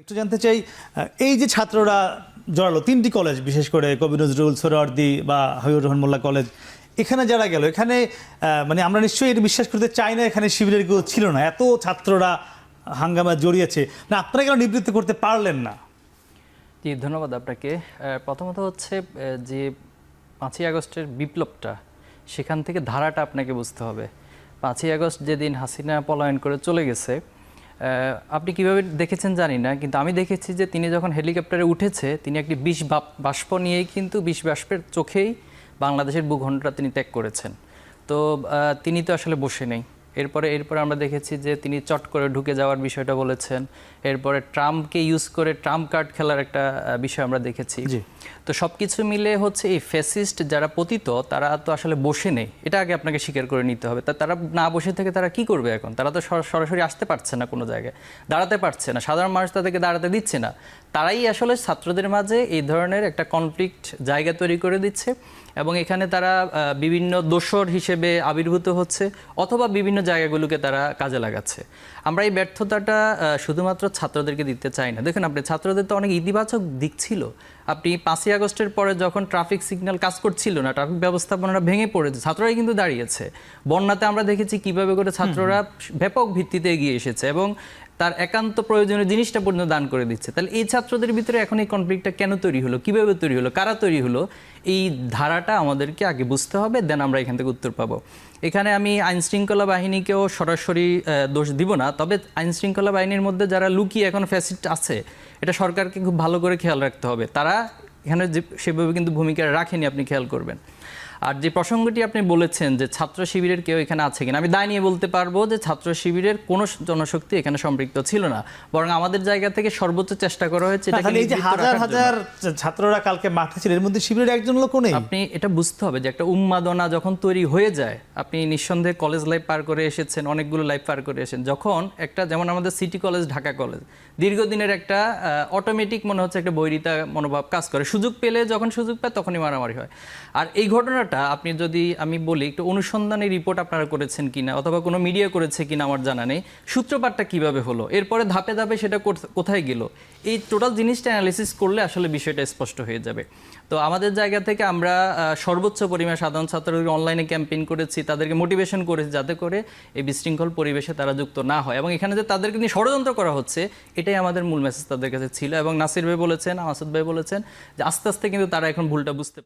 একটু জানতে চাই এই যে ছাত্ররা জড়ালো তিনটি কলেজ, বিশেষ করে কবি নজরুল, সোহরাওয়ার্দী বা হাবিবুর রহমান মোল্লা কলেজ, এখানে যারা গেল, এখানে মানে আমরা নিশ্চয়ই এটা বিশ্বাস করতে চাই না এখানে শিবিরের কেউ ছিল না, এত ছাত্ররা হাঙ্গামা জড়িয়েছে না, আপনারা কেন নিবৃত্ত করতে পারলেন না? জি, ধন্যবাদ আপনাকে। প্রথমত হচ্ছে যে 5ই আগস্টের বিপ্লবটা, সেখান থেকে ধারাটা আপনাকে বুঝতে হবে। 5ই আগস্ট যেদিন হাসিনা পলায়ন করে চলে গেছে, আপনি কিভাবে দেখেছেন জানি না, কিন্তু আমি দেখেছি যে তিনি যখন হেলিকপ্টারে উঠেছে, তিনি একটি বিষ বাষ্প নিয়েই কিন্তু বিষ বাষ্পের চোখেই বাংলাদেশের ভূখণ্ডটা তিনি ত্যাগ করেছেন। তো তিনি তো আসলে বসে নেই। এরপরে আমরা দেখেছি যে তিনি চট করে ঢুকে যাওয়ার বিষয়টা বলেছেন। এরপরে ট্রাম্পকে ইউজ করে ট্রাম্প কার্ড খেলার একটা বিষয় আমরা দেখেছি। তো সব কিছু মিলে হচ্ছে এই ফ্যাসিস্ট যারা পতিত, তারা তো আসলে বসে নেই, এটা আগে আপনাকে স্বীকার করে নিতে হবে। তারা না বসে থেকে তারা কি করবে এখন? তারা তো সরাসরি আসতে পারছে না, কোনো জায়গায় দাঁড়াতে পারছে না, সাধারণ মানুষ তাদেরকে দাঁড়াতে দিচ্ছে না। তারাই আসলে ছাত্রদের মাঝে এই ধরনের একটা কনফ্লিক্ট জায়গা তৈরি করে দিচ্ছে এবং এখানে তারা বিভিন্ন দোসর হিসেবে আবির্ভূত হচ্ছে অথবা বিভিন্ন জায়গাগুলোকে তারা কাজে লাগাচ্ছে। আমরা এই ব্যর্থতাটা শুধুমাত্র ছাত্রদেরকে দিতে চাই না। দেখুন, আপনি ছাত্রদের তো অনেক ইতিবাচক দিক ছিল। আপনি 5ই আগস্টের পরে যখন ট্রাফিক সিগন্যাল কাজ করছিল না, ট্রাফিক ব্যবস্থাপনাটা ভেঙে পড়েছে, ছাত্ররাই কিন্তু দাঁড়িয়েছে। বন্যাতে আমরা দেখেছি কিভাবে করে ছাত্ররা ব্যাপক ভিত্তিতে এগিয়ে এসেছে এবং তার একান্ত প্রয়োজনীয় জিনিসটা পর্যন্ত দান করে দিচ্ছে। তাহলে এই ছাত্রদের ভিতরে এখন এই কনফ্লিক্টটা কেন তৈরি হলো, কিভাবে তৈরি হলো, কারা তৈরি হলো, এই ধারাটা আমাদেরকে আগে বুঝতে হবে, দেন আমরা এখান থেকে উত্তর পাবো। এখানে আমি আইনশৃঙ্খলা বাহিনীকেও সরাসরি দোষ দিব না, তবে আইনশৃঙ্খলা বাহিনীর মধ্যে যারা লুকিয়ে এখন ফ্যাসিস্ট আছে, এটা সরকারকে খুব ভালো করে খেয়াল রাখতে হবে। তারা এখানে সেভাবে কিন্তু ভূমিকা রাখেনি, আপনি খেয়াল করবেন। আর যে প্রসঙ্গটি আপনি বলেছেন যে ছাত্র শিবিরের কেউ এখানে আছে কিনা, আমি দায় নিয়ে বলতে পারবো যে ছাত্র শিবিরের কোনো জনশক্তি এখানে সম্পৃক্ত ছিল না, বরং আমাদের জায়গা থেকে সর্বোচ্চ চেষ্টা করা হয়েছে। এই যে হাজার হাজার ছাত্ররা কালকে মাঠে ছিল, এর মধ্যে শিবিরের একজন লোকও নেই। আপনি এটা বুঝতে হবে যে একটা উন্মাদনা যখন তৈরি হয়ে যায়, আপনি নিঃসন্দেহে কলেজ লাইফ পার করে এসেছেন, অনেকগুলো লাইফ পার করে এসেছেন, যখন একটা যেমন আমাদের সিটি কলেজ, ঢাকা কলেজ, দীর্ঘদিনের একটা অটোমেটিক মনে হচ্ছে একটা বৈরিতা মনোভাব কাজ করে, সুযোগ পেলে যখন সুযোগ পায় তখনই মারামারি হয়। আর এই ঘটনাটা আপনি যদি আমি বলি একটু অনুসন্ধানী রিপোর্ট আপনারা করেছেন কিনা অথবা কোনো মিডিয়া করেছে কিনা আমার জানা নেই, সূত্রপাতটা কিভাবে হলো, এরপরে ধাপে ধাপে সেটা কোথায় গেল, এই টোটাল জিনিসটা অ্যানালিসিস করলে আসলে বিষয়টা স্পষ্ট হয়ে যাবে। তো আমাদের জায়গা থেকে আমরা সর্বোচ্চ পরিমাণে সাধারণ ছাত্রদের অনলাইনে ক্যাম্পেইন করেছি, তাদেরকে মোটিভেশন করেছি যাতে করে এই বিশৃঙ্খল পরিবেশে তারা যুক্ত না হয় এবং এখানে যে তাদেরকে নিয়ে ষড়যন্ত্র করা হচ্ছে, এটাই আমাদের মূল মেসেজ তাদের কাছে ছিল। এবং নাসির ভাই বলেছেন, মাসুদ ভাই বলেছেন যে আস্তে আস্তে কিন্তু তারা এখন ভুলটা বুঝতে